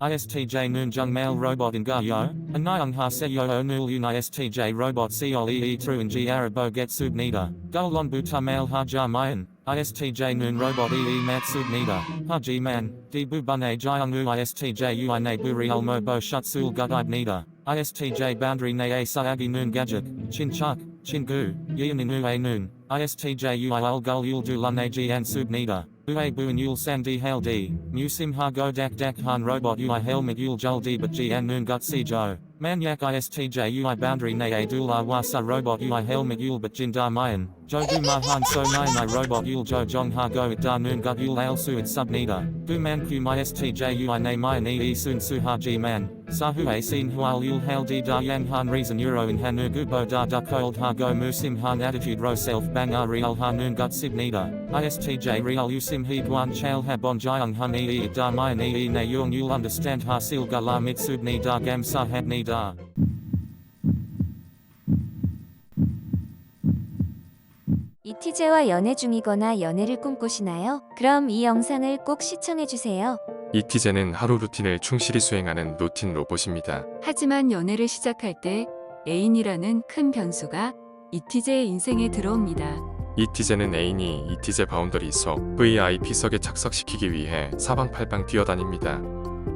ISTJ noon jung mail robot in ga yo, anayung ha se yo onul un ISTJ robot seol ee tru and g arabo get sub nida, golon buta mail ha ja mayan, ISTJ noon robot mat sub nida, ha g man, di bu bune jiang u ISTJ ui ne buri ulmo bo shut sul gudib nida, ISTJ boundary ne a saagi noon gadget, chin chuk, chin gu, yin u a noon, ISTJ ui ul gul yul du lun ag and sub nida. Ue bu yul san di hail di, mu sim ha go dak han robot ui helmet yul jul di but g an noon gut si jo. Manyak ISTJ ui boundary ne a dula wasa robot ui helmet yul but jin da mayan, jo du ma han so nai ni robot yul jo jong ha go it da noon gut yul al suid sub nida. Bu man ku ISTJ ui ne mayan sun su ha g man, sa hu a sin hual yul hail di da yang han reason euro in hanu gubo da cold ha go mu sim han attitude ro self bang a real ha noon gut sib nida. ISTJ real u sim he guan chal ha bon jiang hun da mayan ne yung yul understand ha sil ga la mitsub ni da gam sa had ni da. 이티제와 연애 중이거나 연애를 꿈꾸시나요? 그럼 이 영상을 꼭 시청해주세요. 이티제는 하루 루틴을 충실히 수행하는 루틴 로봇입니다. 하지만 연애를 시작할 때 애인이라는 큰 변수가 이티제의 인생에 들어옵니다. 이티제는 애인이 이티제 바운더리 속 VIP석에 착석시키기 위해 사방팔방 뛰어다닙니다.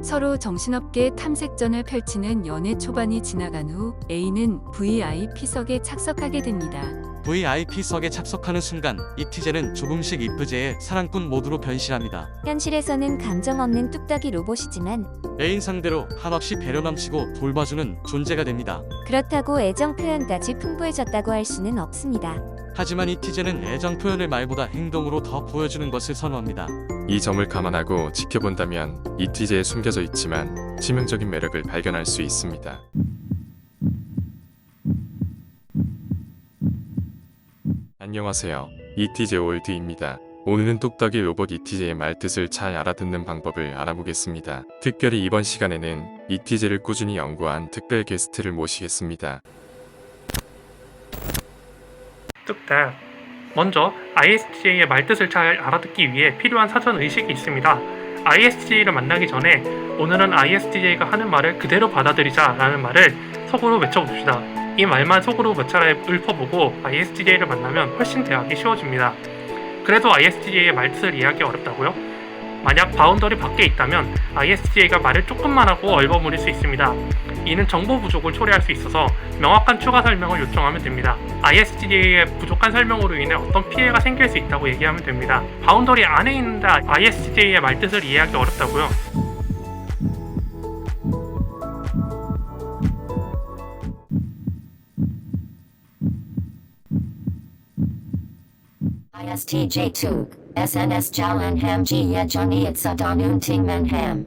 서로 정신없게 탐색전을 펼치는 연애 초반이 지나간 후 A는 VIP석에 착석하게 됩니다. VIP석에 착석하는 순간 이티제는 조금씩 이프제의 사랑꾼 모드로 변신합니다. 현실에서는 감정 없는 뚝딱이 로봇이지만 애인 상대로 한없이 배려 넘치고 돌봐주는 존재가 됩니다. 그렇다고 애정 표현까지 풍부해졌다고 할 수는 없습니다. 하지만 이티제는 애정 표현을 말보다 행동으로 더 보여주는 것을 선호합니다. 이 점을 감안하고 지켜본다면 이티제에 숨겨져 있지만 치명적인 매력을 발견할 수 있습니다. 안녕하세요. 이티제 월드입니다. 오늘은 뚝딱이 로봇 이티제의 말뜻을 잘 알아듣는 방법을 알아보겠습니다. 특별히 이번 시간에는 이티제를 꾸준히 연구한 특별 게스트를 모시겠습니다. 뚝딱. 먼저 ISTJ의 말뜻을 잘 알아듣기 위해 필요한 사전 의식이 있습니다. ISTJ를 만나기 전에 오늘은 ISTJ가 하는 말을 그대로 받아들이자 라는 말을 속으로 외쳐봅시다. 이 말만 속으로 몇 차례 읊어보고 ISTJ를 만나면 훨씬 대하기 쉬워집니다. 그래도 ISTJ의 말뜻을 이해하기 어렵다고요? 만약 바운더리 밖에 있다면 ISTJ가 말을 조금만 하고 얼버무릴 수 있습니다. 이는 정보 부족을 초래할 수 있어서 명확한 추가 설명을 요청하면 됩니다. ISTJ의 부족한 설명으로 인해 어떤 피해가 생길 수 있다고 얘기하면 됩니다. 바운더리 안에 있는데 ISTJ의 말뜻을 이해하기 어렵다고요? ISTJ2, SNS Jalan Ham Jia Jani at Sadanun Ting Man Ham.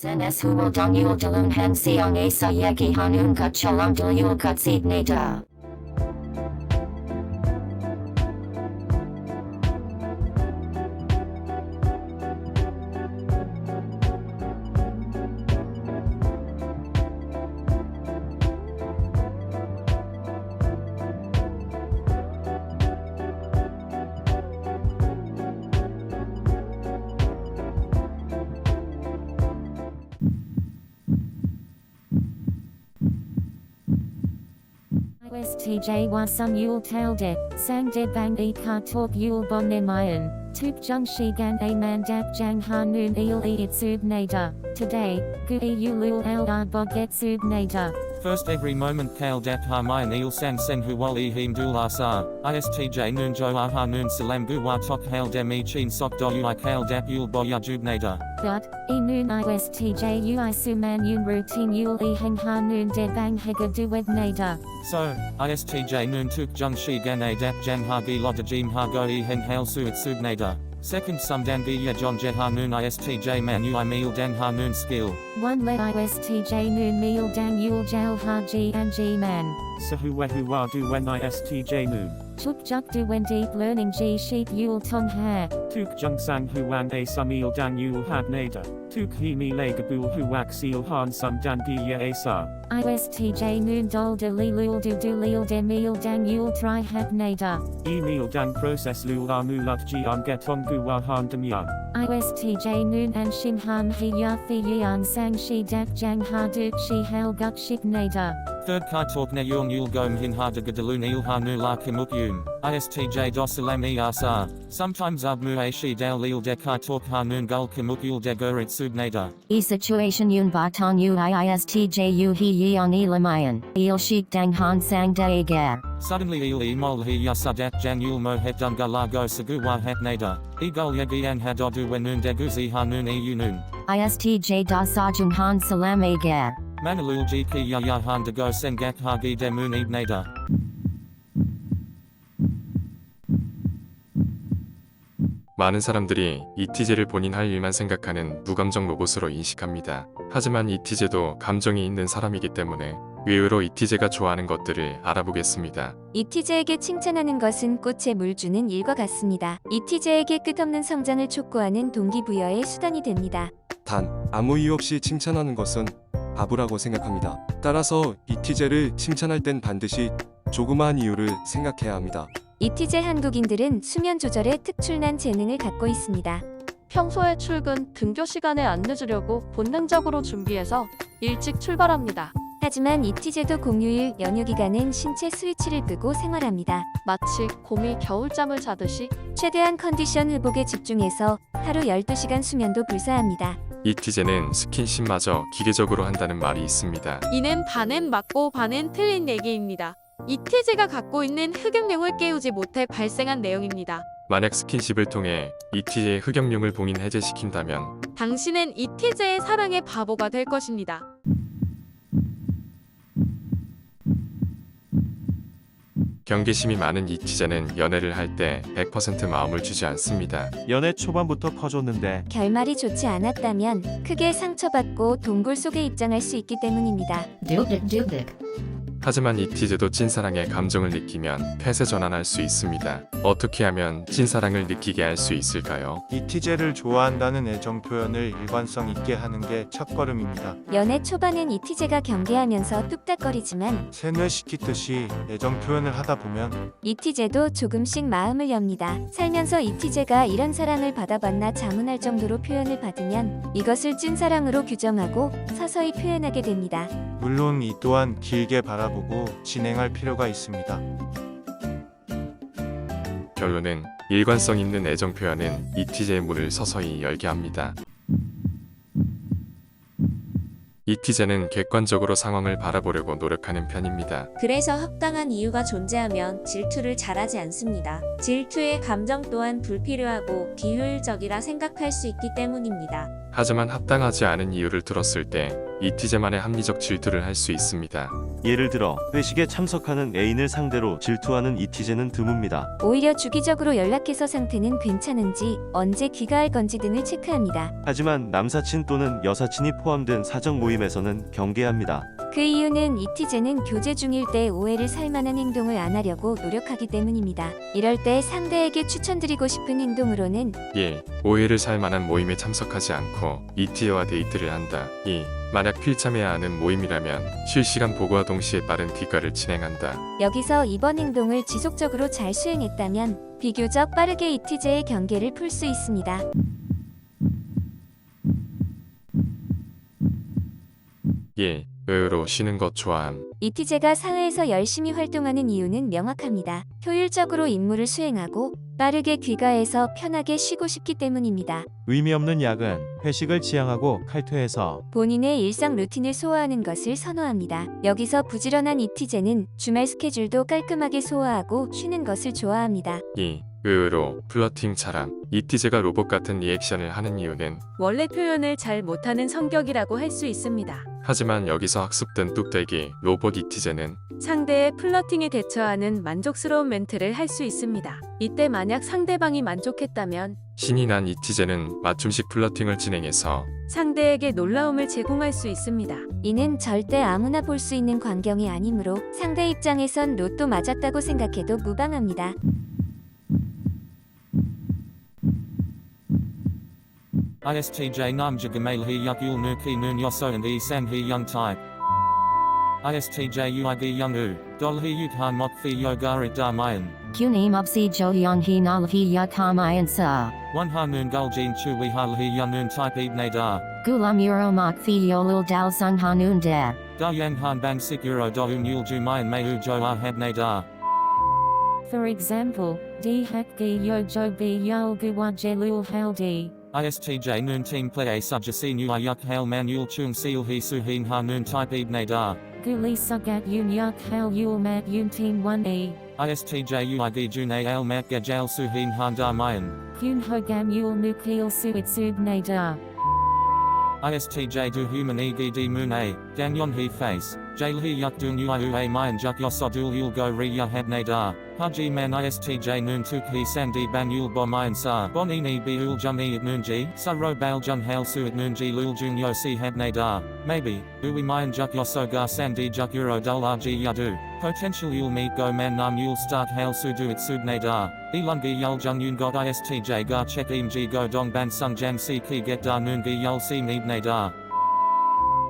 SNS huwal donyul dalun han siang asa yagi hanun kat chalam duyul kat nita. ISTJ wasum yul talde, sang de bang e ka talk yul bon nemayan, tuk jung shi gan a mandap jang hanun il e itsub nada, today, gu e yulul al boget sub nada. First every moment kale dap harmayan il sang sen huwal e him dul asar, ISTJ noon jo aha noon salam gu wa tok hail dem e chin sok do ui kale dap yul boya jubnada. Dot, e noon ISTJ ui suman yun routine yul e hang hanun de bang hega duwed nada. So, ISTJ noon tuk jung shi gan a dap jang ha gi loda jim ha go e heng hail suit subnada. Second sum dan gi ya john je ha noon ISTJ man ui meal dang ha noon skill. One le ISTJ noon meal dang yul jal ha g and g man. Sahuwa du wen ISTJ noon. Tuk juk du wen deep learning g sheep yul tong ha. Tuk jung sang huang a sumil dan yul had nada. Tuk he mi legabul huak seal han sum dan dia asa. ISTJ noon dol de li lul du lil de meal dang yul try have nada. E meal dan process lul amulat ji an getong guwa han dem yang. ISTJ noon and shin han he ya fi yang sang shi dak jang ha duk shi hal gut shik nada. Third kai talk ne yung yul gom hin ha de gadalun il ha nu la kimuk yun. ISTJ dosalam e asar. Sometimes abmu a shi dal lil de kai talk ha noon gul kimuk yul de gurit subnada. E situation yun batong yu ISTJ yu he ye on e lamayan. Il shik dang han sang de gar. Suddenly il e mol he ya sadat jang yul mo het dunga la go sagu wa het nada. E gul yagi an ha dodu wenun de guzi ha noon e yunun. ISTJ da sajung han salam e gar. Manalul ji ki ya han de go sengak ha gi de moon ib nada. 많은 사람들이 ETJ를 본인 할 일만 생각하는 무감정 로봇으로 인식합니다. 하지만 ETJ도 감정이 있는 사람이기 때문에 의외로 ETJ가 좋아하는 것들을 알아보겠습니다. ETJ에게 칭찬하는 것은 꽃에 물 주는 일과 같습니다. ETJ에게 끝없는 성장을 촉구하는 동기부여의 수단이 됩니다. 단, 아무 이유 없이 칭찬하는 것은 바보라고 생각합니다. 따라서 ETJ를 칭찬할 땐 반드시 조그마한 이유를 생각해야 합니다. ETJ 한국인들은 수면 조절에 특출난 재능을 갖고 있습니다. 평소에 출근, 등교 시간에 안 늦으려고 본능적으로 준비해서 일찍 출발합니다. 하지만 ETJ도 공휴일, 연휴 기간엔 신체 스위치를 끄고 생활합니다. 마치 곰이 겨울잠을 자듯이 최대한 컨디션 회복에 집중해서 하루 12시간 수면도 불사합니다. ETJ는 스킨십마저 기계적으로 한다는 말이 있습니다. 이는 반은 맞고 반은 틀린 얘기입니다. ETJ가 갖고 있는 흑역룡을 깨우지 못해 발생한 내용입니다. 만약 스킨십을 통해 ETJ의 흑역룡을 봉인 해제시킨다면 당신은 ETJ의 사랑의 바보가 될 것입니다. 경계심이 많은 ETJ는 연애를 할 때 100% 마음을 주지 않습니다. 연애 초반부터 퍼줬는데 결말이 좋지 않았다면 크게 상처받고 동굴 속에 입장할 수 있기 때문입니다. 하지만 ETJ도 찐사랑의 감정을 느끼면 폐쇄 전환할 수 있습니다. 어떻게 하면 찐사랑을 느끼게 할 수 있을까요? ETJ를 좋아한다는 애정 표현을 일관성 있게 하는 게 첫걸음입니다. 연애 초반엔 ETJ가 경계하면서 뚝딱거리지만 세뇌시키듯이 애정 표현을 하다 보면 ETJ도 조금씩 마음을 엽니다. 살면서 ETJ가 이런 사랑을 받아봤나 자문할 정도로 표현을 받으면 이것을 찐사랑으로 규정하고 서서히 표현하게 됩니다. 물론 이 또한 길게 바라보고 진행할 필요가 있습니다. 결론은 일관성 있는 애정 표현은 ETJ의 문을 서서히 열게 합니다. ETJ는 객관적으로 상황을 바라보려고 노력하는 편입니다. 그래서 합당한 이유가 존재하면 질투를 잘하지 않습니다. 질투의 감정 또한 불필요하고 비효율적이라 생각할 수 있기 때문입니다. 하지만 합당하지 않은 이유를 들었을 때 이티제만의 합리적 질투를 할 수 있습니다. 예를 들어 회식에 참석하는 애인을 상대로 질투하는 이티제는 드뭅니다. 오히려 주기적으로 연락해서 상태는 괜찮은지, 언제 귀가할 건지 등을 체크합니다. 하지만 남사친 또는 여사친이 포함된 사적 모임에서는 경계합니다. 그 이유는 이티제는 교제 중일 때 오해를 살 만한 행동을 안 하려고 노력하기 때문입니다. 이럴 때 상대에게 추천드리고 싶은 행동으로는 1. 오해를 살 만한 모임에 참석하지 않고 이티제와 데이트를 한다. 2. 만약 필참해야 하는 모임이라면 실시간 보고와 동시에 빠른 귀가를 진행한다. 여기서 이번 행동을 지속적으로 잘 수행했다면 비교적 빠르게 이티제의 경계를 풀 수 있습니다. 예, 의외로 쉬는 것 좋아함. 이티제가 사회에서 열심히 활동하는 이유는 명확합니다. 효율적으로 임무를 수행하고 빠르게 귀가해서 편하게 쉬고 싶기 때문입니다. 의미 없는 야근, 회식을 지향하고 칼퇴해서 본인의 일상 루틴을 소화하는 것을 선호합니다. 여기서 부지런한 이티제는 주말 스케줄도 깔끔하게 소화하고 쉬는 것을 좋아합니다. 2. 의외로 플러팅 잘함. 이티제가 로봇 같은 리액션을 하는 이유는 원래 표현을 잘 못하는 성격이라고 할 수 있습니다. 하지만 여기서 학습된 뚝배기 로봇 이티제는 상대의 플러팅에 대처하는 만족스러운 멘트를 할 수 있습니다. 이때 만약 상대방이 만족했다면 신이 난 이티제는 맞춤식 플러팅을 진행해서 상대에게 놀라움을 제공할 수 있습니다. 이는 절대 아무나 볼 수 있는 광경이 아니므로 상대 입장에선 로또 맞았다고 생각해도 무방합니다. ISTJ Namjagamal He Yuk Yul Nuki Noon Yoso and E Sang He Young Type. ISTJ Uig Young U, Dol He Yuk Han Mok Fi Yogarit Da Mayan. Kunim Upsi Jo Young He Nal He Yakamayan Sa. One Ha Noon Guljin Chu We Hal He Young Noon Type Ibne Da. Gulam Euro Mok Fi Yolul Dal Sung Hanun Da. Da Yang Han Bang Sik Euro Do Un Yul Ju Mayan Mayu Jo Ah Habne Da. For example, D Hakgi Yo Jo B Yol Guwa Jelul Haldi. ISTJ Noon Team Play A Subjasi Nu Yuk Hail Man Yul Chung Seal He Su Heen Ha Noon Type Ibne Da. Guli Sugat Yun Yuk Hal Yul Mat Yun Team 1E. ISTJ Uig June Al Mat Gajal Su Heen Han Da Mayan. Kun Hogam Yul Nukil Suit Subne Da. ISTJ Du Human Egi D Moon A, Dan Yon He Face, Jail He Yuk Dung Ua A Mayan Juk Yosodul Yul Go Re Ya Habne Da, Haji Man ISTJ Noon Tuk He Sang Di Ban Yul Bo Mayan Sa, Bon Ini Bi Ul Jung E at Noonji, Sa Ro Bal Jung Hail Su at Noonji Lul Jung Yo Si Habne Da, Maybe, Ui Mayan Juk Yoso Ga Sang Di Juk Euro Dul RG Yadu, Potential Yul Meet Go Man Nam Yul Start Hail Su Du It Subne Da, Elungi Yul Jung Yun God ISTJ Ga Chek Im Ji Go Dong Ban Sung Jang Si Ki Get Da Noongi Yul Si Nebne Da.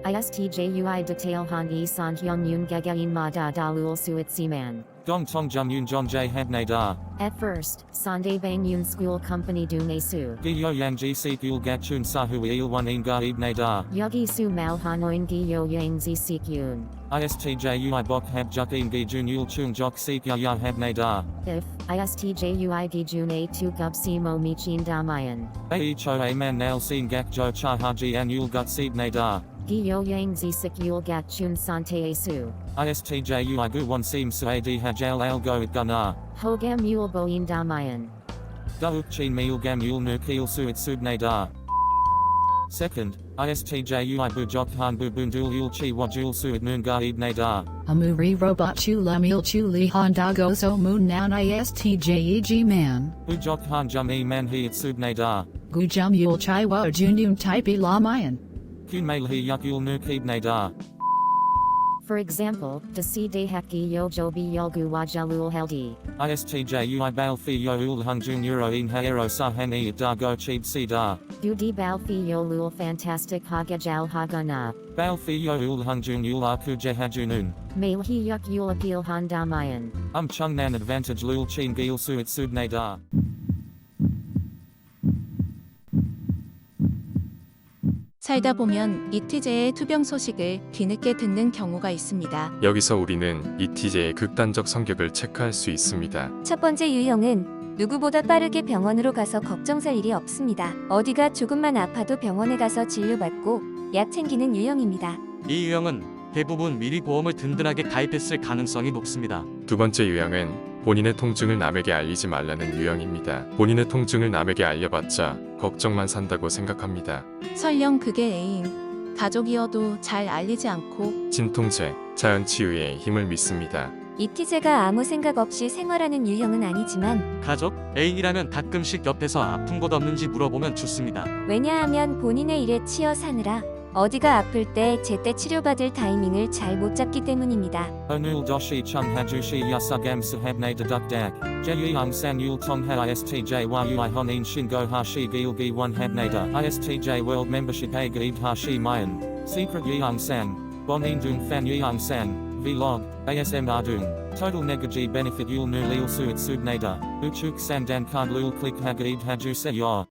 ISTJ UI Detail Han E San Hyung Yun Gagain Ma Da Dalul Suit Siman. Dong Tong Jum Yun John J Habne Da. At first, Sande Bang Yun School Company Dune Su. Gi Yo Yang Ji Si Gul Gat Chun Sa Hui Il One Inga Ibne Da. Yogi Su Mal Hanoin Gi Yo Yang Zi Sik Yun. ISTJ Ui Bok Hab Juk Ingi Jun Yul Chung Jok Sik Ya Ya Habne Da. If ISTJ UI Gi June Tu Gub Simo Michin Damayan. Ae Cho A Man Nail Sin Gak Jo Cha Haji An Yul Gut Sibne Da. Gi Yo Yang Zi Sik Yul Gat Chun Sante Su. ISTJ Ui Gu One Sim Su Ad Hajal Al Go It Gunnar. Hogam Yul Boyin Damayan. Da Uk Chin Meal Gam Yul Nu Keel Su It Subne Da. Second, ISTJ Ui Bu Jok Han Bu Bundul Yul Chi Wajul Su It Noon Ga Ibne Da. Amuri Robot Chula Mil Chuli Honda Gozo Moon Noun ISTJEG Man. Bu Jok Han Jum E Man He It Subne Da. Gujum Yul Chaiwa Junum Type La Mayan. Kun Mail He Yuk Yul Nu Kibne Da. For example, Dasi De Haki Yo Jobi Yolgu Wajalul Heldi. ISTJ Ui Bal Fi Yo Ul Hung Jun Euro In Haero Sa Han E It Da Go Chib Si Da. Dudi Balfi Yolul Fantastic Hagajal Hagana. Bal Fi Yo Ul Hung Jun Yul Aku Jehajunun. Mail He Yuk Yul Appeal Handamayan. Chung Nan Advantage Lul Chin Gil Su It Subne Da. 살다 보면 이티제의 투병 소식을 뒤늦게 듣는 경우가 있습니다. 여기서 우리는 이티제의 극단적 성격을 체크할 수 있습니다. 첫 번째 유형은 누구보다 빠르게 병원으로 가서 걱정 살 일이 없습니다. 어디가 조금만 아파도 병원에 가서 진료받고 약 챙기는 유형입니다. 이 유형은 대부분 미리 보험을 든든하게 가입했을 가능성이 높습니다. 두 번째 유형은 본인의 통증을 남에게 알리지 말라는 유형입니다. 본인의 통증을 남에게 알려봤자 걱정만 산다고 생각합니다. 설령 그게 애인, 가족이어도 잘 알리지 않고 진통제, 자연치유의 힘을 믿습니다. 이티제가 아무 생각 없이 생활하는 유형은 아니지만 가족, 애인이라면 가끔씩 옆에서 아픈 곳 없는지 물어보면 좋습니다. 왜냐하면 본인의 일에 치여 사느라 어디가 아플 때 제때 치료받을 타이밍을 잘 못 잡기 때문입니다. Onul doshi chung hajushi yasugam sahabne deduk dak. Jeyung san yul tong ha istj yui honin shingo hashi gilgi one habnada. Istj world membership a gaib hashi mayan. Secret yeung san. Bonin dung fan yeung san. Vlog. ASM ardung. Total negaji benefit yul nu lil suit subnada. Uchuk sandan card lul click hagaib haju se yor.